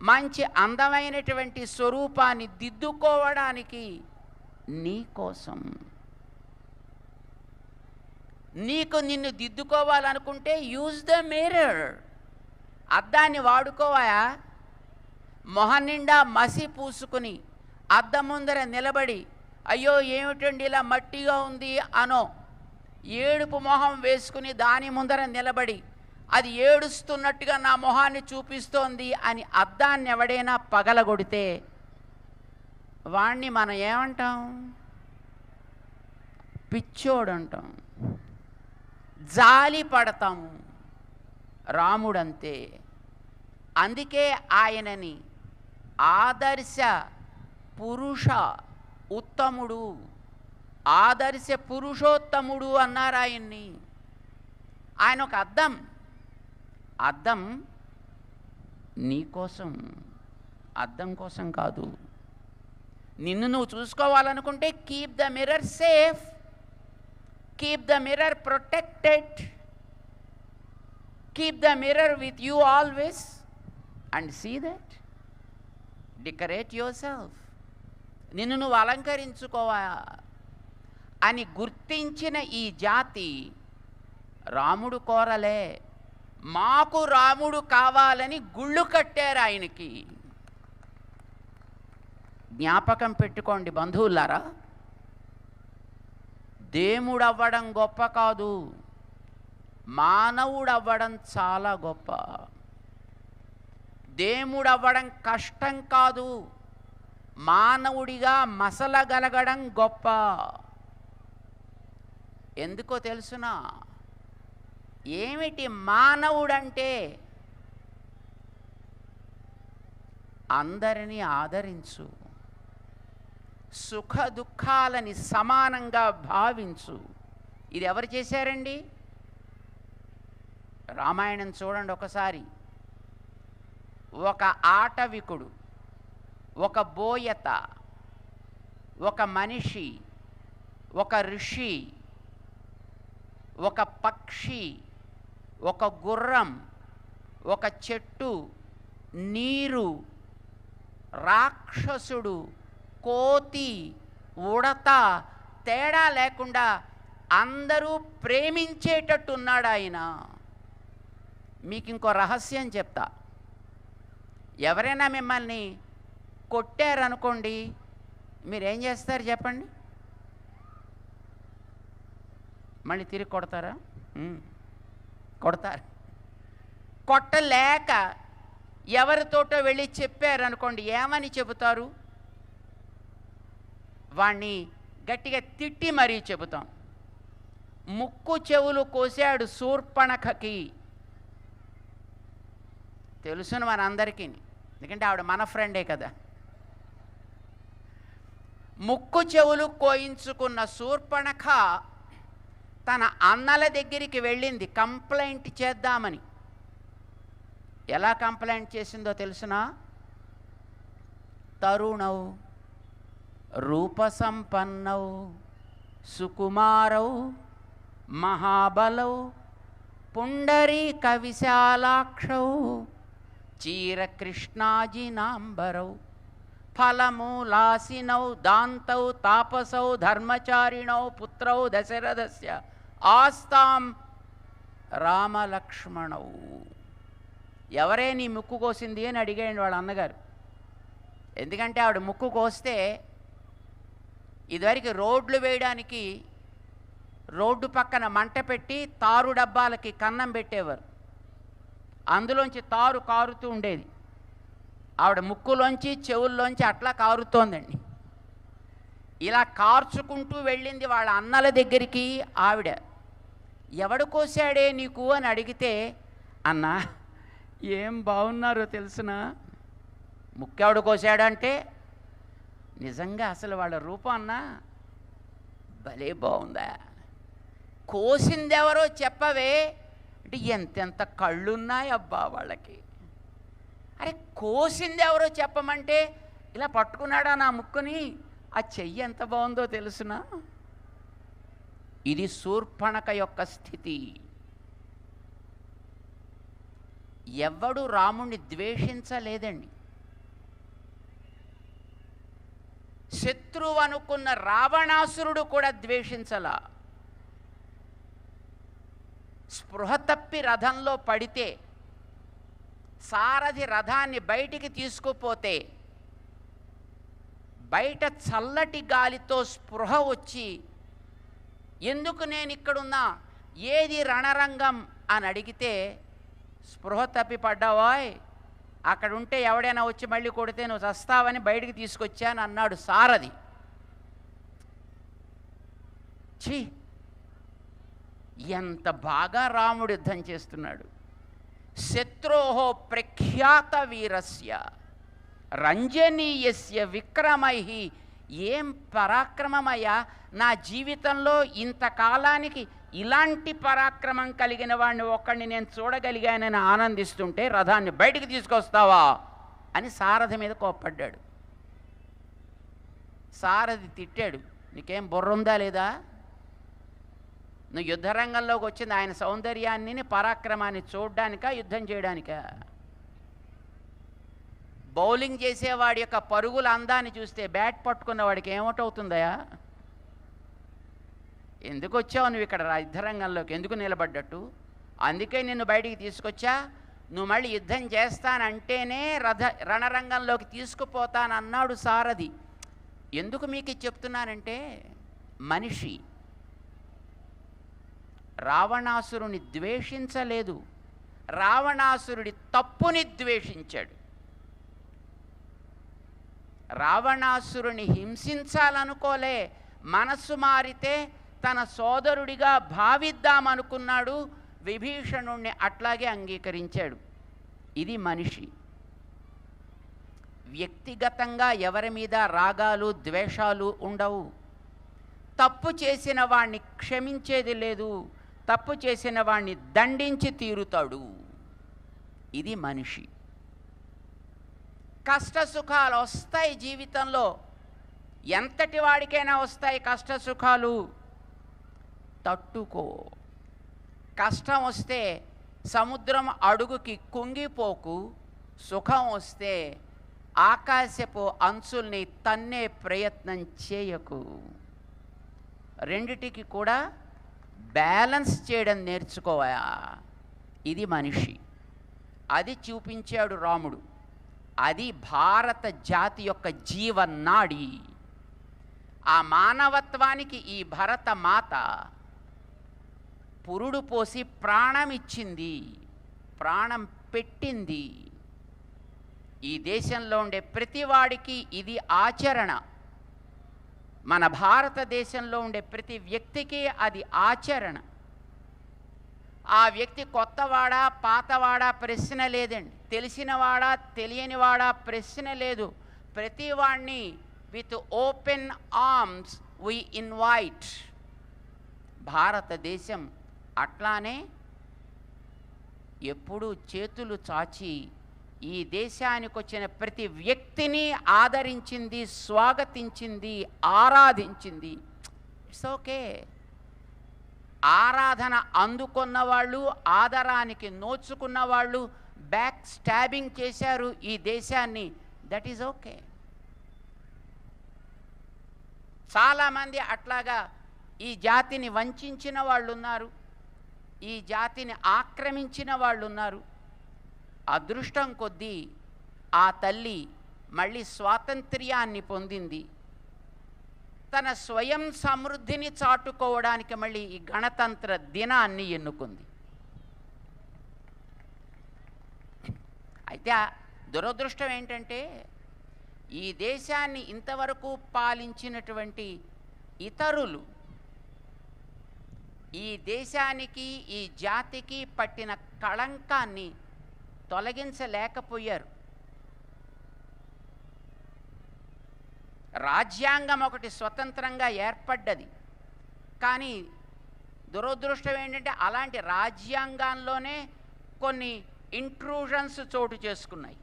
మంచి అందమైనటువంటి స్వరూపాన్ని దిద్దుకోవడానికి నీ కోసం. నీకు నిన్ను దిద్దుకోవాలనుకుంటే యూజ్ ద మిర్రర్, అద్దాన్ని వాడుకోవాయా. మొహం నిండా మసి పూసుకుని అద్దం ముందర నిలబడి అయ్యో ఏమిటండి ఇలా మట్టిగా ఉంది అనో, ఏడుపు మొహం వేసుకుని దాని ముందర నిలబడి అది ఏడుస్తున్నట్టుగా నా మొహాన్ని చూపిస్తోంది అని అద్దాన్ని ఎవడైనా పగలగొడితే వాణ్ణి మనం ఏమంటాం? పిచ్చోడు అంటాం, జాలి పడతాము. రాముడంతే. అందుకే ఆయనని ఆదర్శ పురుష ఉత్తముడు, ఆదర్శ పురుషోత్తముడు అన్నారు ఆయన్ని. ఆయన ఒక అద్దం. అద్దం నీకోసం, అద్దం కోసం కాదు. నిన్ను నువ్వు చూసుకోవాలనుకుంటే keep the mirror safe, keep the mirror protected, keep the mirror with you always and see that. Decorate your self. నిన్ను నువ్వు అలంకరించుకోవా అని గుర్తించిన ఈ జాతి రాముడు కోరలే. మాకు రాముడు కావాలని గుళ్ళు కట్టారు ఆయనకి. జ్ఞాపకం పెట్టుకోండి బంధువులారా, దేవుడవ్వడం గొప్ప కాదు, మానవుడవ్వడం చాలా గొప్ప. దేవుడవ్వడం కష్టం కాదు, మానవుడిగా మసలగలగడం గొప్ప. ఎందుకో తెలుసునా? ఏమిటి మానవుడంటే? అందరినీ ఆదరించు, సుఖ దుఃఖాలని సమానంగా భావించు. ఇది ఎవరు చేశారండి? రామాయణం చూడండి ఒకసారి. ఒక ఆటవికుడు, ఒక బోయత, ఒక మనిషి, ఒక ఋషి, ఒక పక్షి, ఒక గుర్రం, ఒక చెట్టు, నీరు, రాక్షసుడు, కోతి, ఉడత తేడా లేకుండా అందరూ ప్రేమించేటట్టున్నాడు ఆయన. మీకు ఇంకో రహస్యం చెప్తా. ఎవరైనా మిమ్మల్ని కొట్టారనుకోండి, మీరేం చేస్తారు చెప్పండి? మళ్ళీ తిరిగి కొడతారా? కొడతారు. కొట్టలేక ఎవరితోటో వెళ్ళి చెప్పారనుకోండి, ఏమని చెబుతారు? వాణ్ణి గట్టిగా తిట్టి మరీ చెబుతాం. ముక్కు చెవులు కోసాడు శూర్పణఖకి. తెలుసును మనందరికీ, ఎందుకంటే ఆవిడ మన ఫ్రెండే కదా. ముక్కు చెవులు కోయించుకున్న శూర్పణఖ తన అన్నల దగ్గరికి వెళ్ళింది కంప్లైంట్ చేద్దామని. ఎలా కంప్లైంట్ చేసిందో తెలుసునా? తరుణౌ రూపసంపన్నౌ సుకుమారౌ మహాబలౌ పుండరీక విశాలాక్షౌ చీరకృష్ణాజినాంబరౌ ఫలమూలాసినౌ దాంతౌ తాపసౌ ధర్మచారిణౌ పుత్రౌ దశరథస్య ఆస్తాం రామలక్ష్మణౌ. ఎవరే నీ ముక్కు కోసింది అని అడిగాడు వాళ్ళ అన్నగారు. ఎందుకంటే ఆవిడ ముక్కు కోస్తే ఇదివరకు రోడ్లు వేయడానికి రోడ్డు పక్కన మంట పెట్టి తారు డబ్బాలకి కన్నం పెట్టేవారు. అందులోంచి తారు కారుతూ ఉండేది. ఆవిడ ముక్కులోంచి చెవుల్లోంచి అట్లా కారుతోందండి. ఇలా కార్చుకుంటూ వెళ్ళింది వాళ్ళ అన్నల దగ్గరికి. ఆవిడ ఎవడు కోసాడే నీకు అని అడిగితే, అన్నా ఏం బాగున్నారో తెలుసునా? ముక్కెవడు కోసాడంటే నిజంగా అసలు వాళ్ళ రూపం అన్నా భలే బాగుందా, కోసిందెవరో చెప్పవే అంటే ఎంతెంత కళ్ళున్నాయి అబ్బా వాళ్ళకి. అరే కోసిందెవరో చెప్పమంటే ఇలా పట్టుకున్నాడా నా ముక్కుని, ఆ చెయ్యి ఎంత బాగుందో తెలుసునా? ఇది శూర్పణఖ యొక్క స్థితి. ఎవ్వడు రాముణ్ణి ద్వేషించలేదండి. శత్రువు అనుకున్న రావణాసురుడు కూడా ద్వేషించలా. స్పృహ తప్పి రథంలో పడితే సారథి రథాన్ని బయటికి తీసుకుపోతే బయట చల్లటి గాలితో స్పృహ వచ్చి, ఎందుకు నేను ఇక్కడున్నా, ఏది రణరంగం అని అడిగితే, స్పృహ తప్పి పడ్డావాయ్, అక్కడ ఉంటే ఎవడైనా వచ్చి మళ్ళీ కొడితే నువ్వు చస్తావని బయటికి తీసుకొచ్చాను అన్నాడు సారథి. ఛీ, ఎంత బాగా రాముడు యుద్ధం చేస్తున్నాడు. శత్రోహో ప్రఖ్యాత వీరస్య రంజనీయస్య విక్రమై. ఏం పరాక్రమమయ్యా, నా జీవితంలో ఇంతకాలానికి ఇలాంటి పరాక్రమం కలిగిన వాడిని ఒక్కడిని నేను చూడగలిగానని ఆనందిస్తుంటే రథాన్ని బయటికి తీసుకొస్తావా అని సారథి మీద కోప్పడ్డాడు. సారథి తిట్టాడు, నీకేం బుర్ర ఉందా లేదా, నువ్వు యుద్ధరంగంలోకి వచ్చింది ఆయన సౌందర్యాన్ని పరాక్రమాన్ని చూడ్డానికా యుద్ధం చేయడానికా? బౌలింగ్ చేసేవాడి యొక్క పరుగుల అందాన్ని చూస్తే బ్యాట్ పట్టుకున్నవాడికి ఏమిటవుతుందయా? ఎందుకు వచ్చావు నువ్వు ఇక్కడ యుద్ధరంగంలోకి, ఎందుకు నిలబడ్డట్టు? అందుకే నిన్ను బయటికి తీసుకొచ్చా. నువ్వు మళ్ళీ యుద్ధం చేస్తానంటేనే రణరంగంలోకి తీసుకుపోతానన్నాడు సారథి. ఎందుకు మీకు చెప్తున్నానంటే, మనిషి రావణాసురుని ద్వేషించలేదు, రావణాసురుడి తప్పుని ద్వేషించాడు. రావణాసురుని హింసించాలనుకోలే, మనస్సు మారితే తన సోదరుడిగా భావిద్దామనుకున్నాడు. విభీషణుణ్ణి అట్లాగే అంగీకరించాడు. ఇది మనిషి. వ్యక్తిగతంగా ఎవరి మీద రాగాలు ద్వేషాలు ఉండవు. తప్పు చేసిన వాణ్ణి క్షమించేది లేదు, తప్పు చేసిన వాణ్ణి దండించి తీరుతాడు. ఇది మనిషి. కష్ట సుఖాలు వస్తాయి జీవితంలో, ఎంతటి వాడికైనా వస్తాయి కష్ట సుఖాలు. తట్టుకో. కష్టం వస్తే సముద్రం అడుగుకి కుంగిపోకు, సుఖం వస్తే ఆకాశపు అంచుల్ని తన్నే ప్రయత్నం చేయకు. రెండిటికి కూడా బ్యాలెన్స్ చేయడం నేర్చుకోవా. ఇది మనిషి. అది చూపించాడు రాముడు. అది భారత జాతి యొక్క జీవనాడి. ఆ మానవత్వానికి ఈ భరత మాత పురుడు పోసి ప్రాణం ఇచ్చింది, ప్రాణం పెట్టింది. ఈ దేశంలో ఉండే ప్రతివాడికి ఇది ఆచరణ. మన భారతదేశంలో ఉండే ప్రతి వ్యక్తికి అది ఆచరణ. ఆ వ్యక్తి కొత్తవాడా పాతవాడా ప్రశ్న లేదండి, తెలిసినవాడా తెలియనివాడా ప్రశ్న లేదు. ప్రతివాడిని with open arms we invite. భారతదేశం అట్లానే ఎప్పుడూ చేతులు చాచి ఈ దేశానికి వచ్చిన ప్రతి వ్యక్తిని ఆదరించింది, స్వాగతించింది, ఆరాధించింది. It's okay. ఆరాధన అందుకున్న వాళ్ళు, ఆదరానికి నోచుకున్న వాళ్ళు బ్యాక్ స్టాబింగ్ చేశారు ఈ దేశాన్ని. That is okay. చాలామంది అట్లాగా ఈ జాతిని వంచిన వాళ్ళు ఉన్నారు, ఈ జాతిని ఆక్రమించిన వాళ్ళు ఉన్నారు. అదృష్టం కొద్దీ ఆ తల్లి మళ్ళీ స్వాతంత్ర్యాన్ని పొందింది. తన స్వయం సమృద్ధిని చాటుకోవడానికి మళ్ళీ ఈ గణతంత్ర దినాన్ని ఎన్నుకుంది. అయితే దురదృష్టం ఏంటంటే, ఈ దేశాన్ని ఇంతవరకు పాలించినటువంటి ఇతరులు ఈ దేశానికి ఈ జాతికి పట్టిన కళంకాన్ని తొలగించలేకపోయారు. రాజ్యాంగం ఒకటి స్వతంత్రంగా ఏర్పడ్డది, కానీ దురదృష్టం ఏంటంటే అలాంటి రాజ్యాంగంలోనే కొన్ని ఇంట్రూషన్స్ చోటు చేసుకున్నాయి.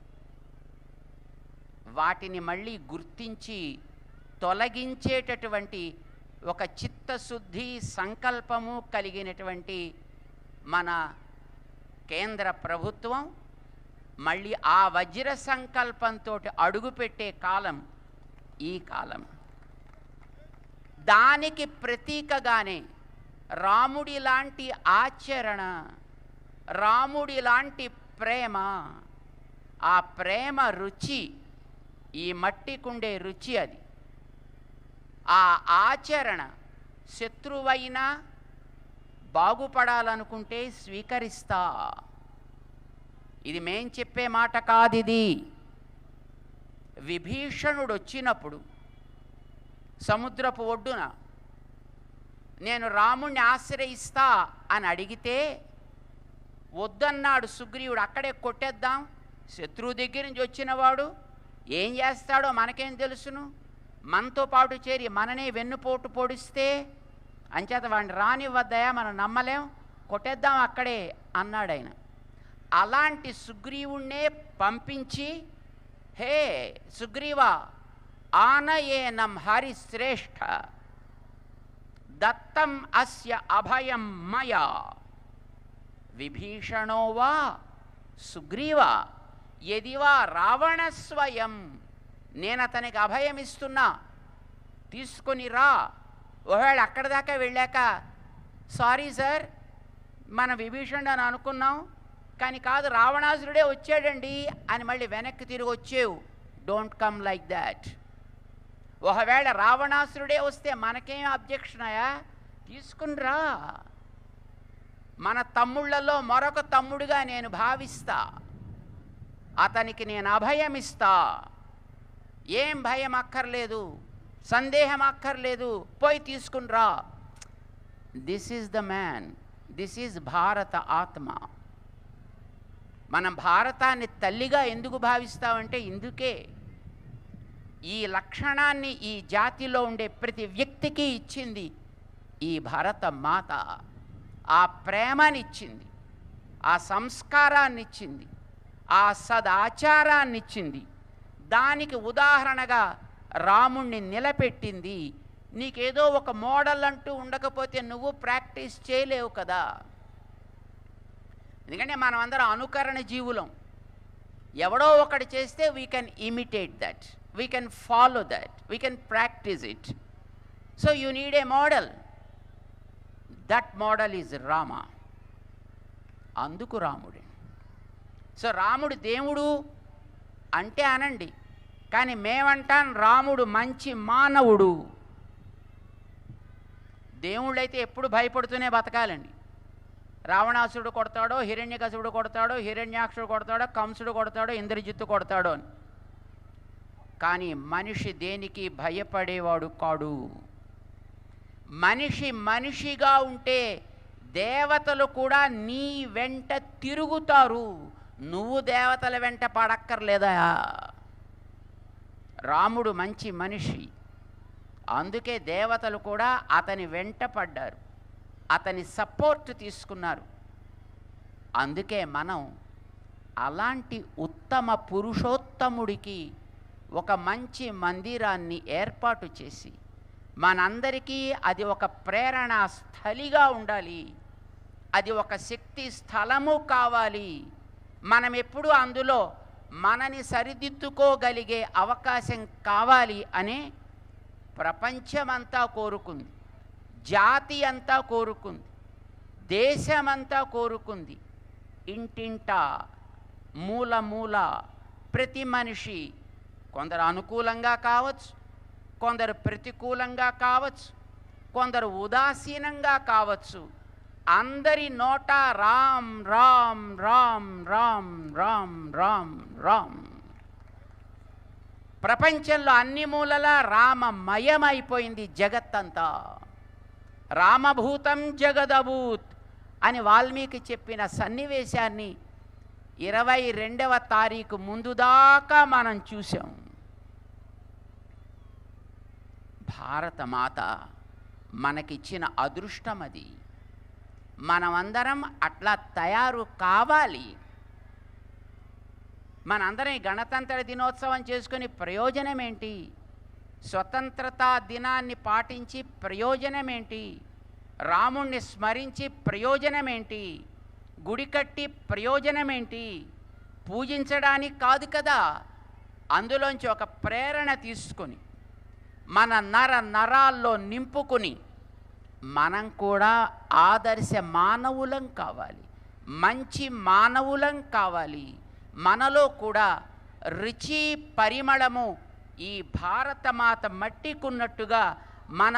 వాటిని మళ్ళీ గుర్తించి తొలగించేటటువంటి ఒక చిత్తశుద్ధి సంకల్పము కలిగినటువంటి మన కేంద్ర ప్రభుత్వం మళ్ళీ ఆ వజ్ర సంకల్పంతో అడుగుపెట్టే కాలం ఈ కాలం. దానికి ప్రతీకగానే రాముడి లాంటి ఆచరణ, రాముడి లాంటి ప్రేమ, ఆ ప్రేమ రుచి, ఈ మట్టికుండే రుచి అది. ఆ ఆచరణ శత్రువైనా బాగుపడాలనుకుంటే స్వీకరిస్తా. ఇది మేం చెప్పే మాట కాదిది. విభీషణుడు వచ్చినప్పుడు సముద్రపు ఒడ్డున నేను రాముణ్ణి ఆశ్రయిస్తా అని అడిగితే వద్దన్నాడు సుగ్రీవుడు. అక్కడే కొట్టేద్దాం, శత్రువు దగ్గర నుంచి వచ్చినవాడు ఏం చేస్తాడో మనకేం తెలుసును, మనతో పాటు చేరి మననే వెన్నుపోటు పొడిస్తే అంచేత వాడిని రానివ్వద్దయా, మనం నమ్మలేం, కొట్టేద్దాం అక్కడే అన్నాడు ఆయన. అలాంటి సుగ్రీవుణ్ణే పంపించి, హే సుగ్రీవా, ఆనయేనం హరిశ్రేష్ఠ దత్తం అస్య అభయం మయా విభీషణో వా సుగ్రీవ యదివా రావణస్వయం, నేను అతనికి అభయం ఇస్తున్నా, తీసుకొని రా. ఒకవేళ అక్కడి దాకా వెళ్ళాక సారీ సార్ మన విభీషణుడు అని అనుకున్నాం, కానీ కాదు రావణాసురుడే వచ్చాడండి అని మళ్ళీ వెనక్కి తిరిగి వచ్చేవు. Don't come like that. ఒకవేళ రావణాసురుడే వస్తే మనకేం అబ్జెక్షన్ అయ్యా, తీసుకునిరా. మన తమ్ముళ్లలో మరొక తమ్ముడుగా నేను భావిస్తా, అతనికి నేను అభయం ఇస్తా. ఏం భయం అక్కర్లేదు, సందేహం అక్కర్లేదు, పోయి తీసుకునిరా. This is the man, this is భారత ఆత్మ. మనం భారతాన్ని తల్లిగా ఎందుకు భావిస్తామంటే ఇందుకే. ఈ లక్షణాన్ని ఈ జాతిలో ఉండే ప్రతి వ్యక్తికి ఇచ్చింది ఈ భారత మాత. ఆ ప్రేమనిచ్చింది, ఆ సంస్కారాన్నిచ్చింది, ఆ సదాచారాన్నిచ్చింది. దానికి ఉదాహరణగా రాముణ్ణి నిలబెట్టింది. నీకేదో ఒక మోడల్ అంటూ ఉండకపోతే నువ్వు ప్రాక్టీస్ చేయలేవు కదా. ఎందుకంటే మనం అందరం అనుకరణ జీవులం. ఎవడో ఒకటి చేస్తే we can imitate that, we can follow that, we can practice it. So you need a model. That model is Rama. అందుకు రాముడు. సో రాముడు దేవుడు అంటే అనండి, కానీ మేమంటాం రాముడు మంచి మానవుడు. దేవుళ్ళైతే ఎప్పుడు భయపడుతూనే బతకాలండి. రావణాసురుడు కొడతాడో, హిరణ్యకశిపుడు కొడతాడో, హిరణ్యాక్షుడు కొడతాడో, కంసుడు కొడతాడో, ఇంద్రజిత్తు కొడతాడో అని. కానీ మనిషి దేనికి భయపడేవాడు కాడు. మనిషి మనిషిగా ఉంటే దేవతలు కూడా నీ వెంట తిరుగుతారు. నువ్వు దేవతల వెంట పడక్కర్లేదా. రాముడు మంచి మనిషి, అందుకే దేవతలు కూడా అతని వెంట పడ్డారు, అతని సపోర్ట్ తీసుకున్నారు. అందుకే మనం అలాంటి ఉత్తమ పురుషోత్తముడికి ఒక మంచి మందిరాన్ని ఏర్పాటు చేసి మనందరికీ అది ఒక ప్రేరణా స్థలిగా ఉండాలి, అది ఒక శక్తి స్థలము కావాలి. మనం ఎప్పుడు అందులో మనని సరిదిద్దుకోగలిగే అవకాశం కావాలి అనే ప్రపంచమంతా కోరుకుంది, జాతి అంతా కోరుకుంది, దేశమంతా కోరుకుంది. ఇంటింటా మూల మూల ప్రతి మనిషి కొందరు అనుకూలంగా కావచ్చు, కొందరు ప్రతికూలంగా కావచ్చు, కొందరు ఉదాసీనంగా కావచ్చు. అందరి నోట రామ్ రామ్ రామ్ రామ్ రామ్ రామ్ రామ్. ప్రపంచంలో అన్ని మూలలా రామమయమైపోయింది జగత్తంతా. రామభూతం జగదభూత్ అని వాల్మీకి చెప్పిన సన్నివేశాన్ని 22వ తారీఖు ముందు దాకా మనం చూసాం. భారతమాత మనకిచ్చిన అదృష్టం అది. మనమందరం అట్లా తయారు కావాలి. మనందరం గణతంత్ర దినోత్సవం చేసుకుని ప్రయోజనం ఏంటి? స్వతంత్రతా దినాన్ని పాటించి ప్రయోజనం ఏంటి? రాముణ్ణి స్మరించి ప్రయోజనం ఏంటి? గుడి కట్టి ప్రయోజనం ఏంటి? పూజించడానికి కాదు కదా. అందులోంచి ఒక ప్రేరణ తీసుకొని మన నరాల్లో నింపుకుని మనం కూడా ఆదర్శ మానవులం కావాలి, మంచి మానవులం కావాలి. మనలో కూడా రుచి పరిమళము ఈ భారతమాత మట్టికున్నట్టుగా మన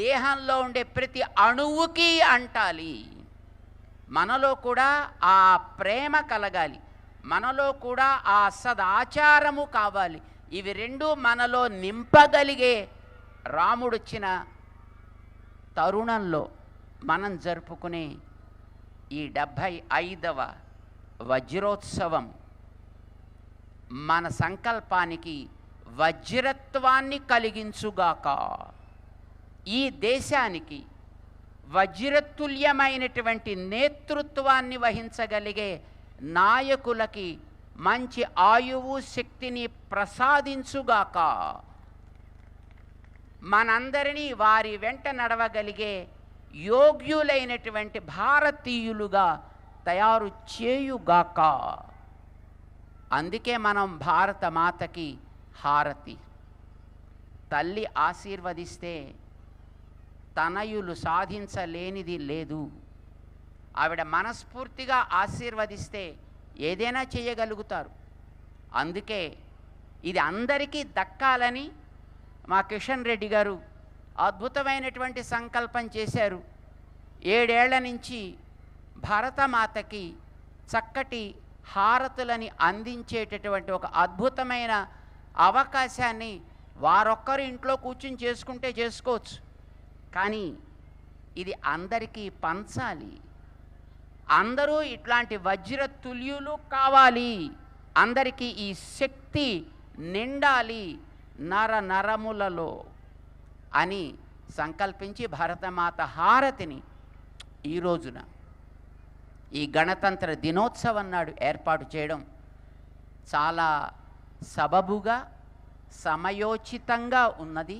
దేహంలో ఉండే ప్రతి అణువుకి అంటాలి. మనలో కూడా ఆ ప్రేమ కలగాలి, మనలో కూడా ఆ సదాచారము కావాలి. ఇవి రెండు మనలో నింపగలిగే రాముడొచ్చిన తరుణంలో మనం జరుపుకునే ఈ 75వ వజ్రోత్సవం మన సంకల్పానికి వజ్రత్వాన్ని కలిగించుగాక. ఈ దేశానికి వజ్రతుల్యమైనటువంటి నేతృత్వాన్ని వహించగలిగే నాయకులకి మంచి ఆయువు శక్తిని ప్రసాదించుగాక. మనందరినీ వారి వెంట నడవగలిగే యోగ్యులైనటువంటి భారతీయులుగా తయారు చేయుగాక. అందుకే మనం భారత మాతకి హారతి. తల్లి ఆశీర్వదిస్తే తనయులు సాధించలేనిది లేదు. ఆవిడ మనస్ఫూర్తిగా ఆశీర్వదిస్తే ఏదైనా చేయగలుగుతారు. అందుకే ఇది అందరికీ దక్కాలని మా కిషన్ రెడ్డి గారు అద్భుతమైనటువంటి సంకల్పం చేశారు. 7 ఏళ్ల నుంచి భారతమాతకి చక్కటి హారతులని అందించేటటువంటి ఒక అద్భుతమైన అవకాశాన్ని వారొక్కరు ఇంట్లో కూర్చుని చేసుకుంటే చేసుకోవచ్చు, కానీ ఇది అందరికీ పంచాలి. అందరూ ఇట్లాంటి వజ్రతుల్యులు కావాలి. అందరికీ ఈ శక్తి నిండాలి నరములలో అని సంకల్పించి భారతమాత హారతిని ఈ రోజున ఈ గణతంత్ర దినోత్సవం నాడు ఏర్పాటు చేయడం చాలా సబబుగా సమయోచితంగా ఉన్నది.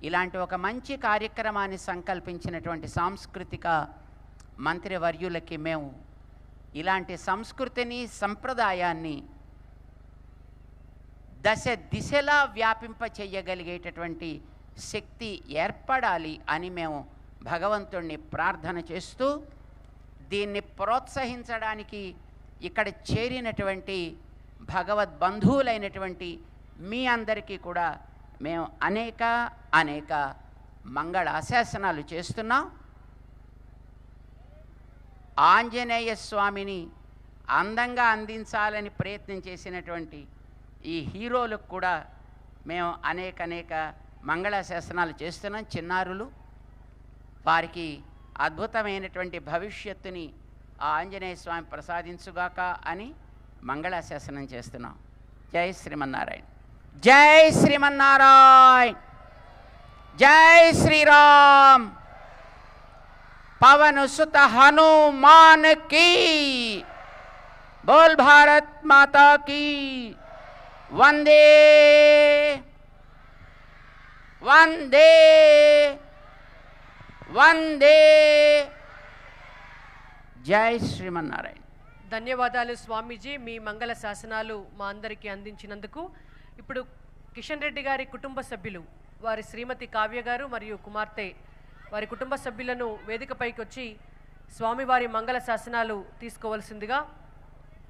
ఇలాంటి ఒక మంచి కార్యక్రమాన్ని సంకల్పించినటువంటి సాంస్కృతిక మంత్రివర్యులకి మేము ఇలాంటి సంస్కృతిని సంప్రదాయాన్ని దశ దిశలా వ్యాపింప చెయ్యగలిగేటటువంటి శక్తి ఏర్పడాలి అని మేము భగవంతుణ్ణి ప్రార్థన చేస్తూ, దీన్ని ప్రోత్సహించడానికి ఇక్కడ చేరినటువంటి భగవద్బంధువులైనటువంటి మీ అందరికీ కూడా మేము అనేక మంగళాశాసనాలు చేస్తున్నాం. ఆంజనేయ స్వామిని అందంగా అందించాలని ప్రయత్నం చేసినటువంటి ఈ హీరోలకు కూడా మేము అనేక మంగళాశాసనాలు చేస్తున్నాం. చిన్నారులు వారికి అద్భుతమైనటువంటి భవిష్యత్తుని ఆ ఆంజనేయ స్వామి ప్రసాదించుగాక అని మంగళాశాసనం చేస్తున్నాం. జై శ్రీమన్నారాయణ, జై శ్రీమన్నారాయణ, జై శ్రీరామ్. पवन सुत हनुमान की, बोल भारत माता की, वंदे वंदे वंदे. जय श्रीमन्नारायण. ధన్యవాదాలు స్వామీజీ, మీ మంగళ శాసనాలు మా అందరికీ అందించినందుకు. ఇప్పుడు కిషన్ రెడ్డి గారి కుటుంబ సభ్యులు, వారి శ్రీమతి కావ్య గారు మరియు కుమార్తె, వారి కుటుంబ సభ్యులను వేదికపైకి వచ్చి స్వామివారి మంగళ శాసనాలు తీసుకోవలసిందిగా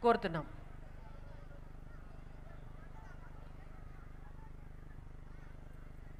కోరుతున్నాం.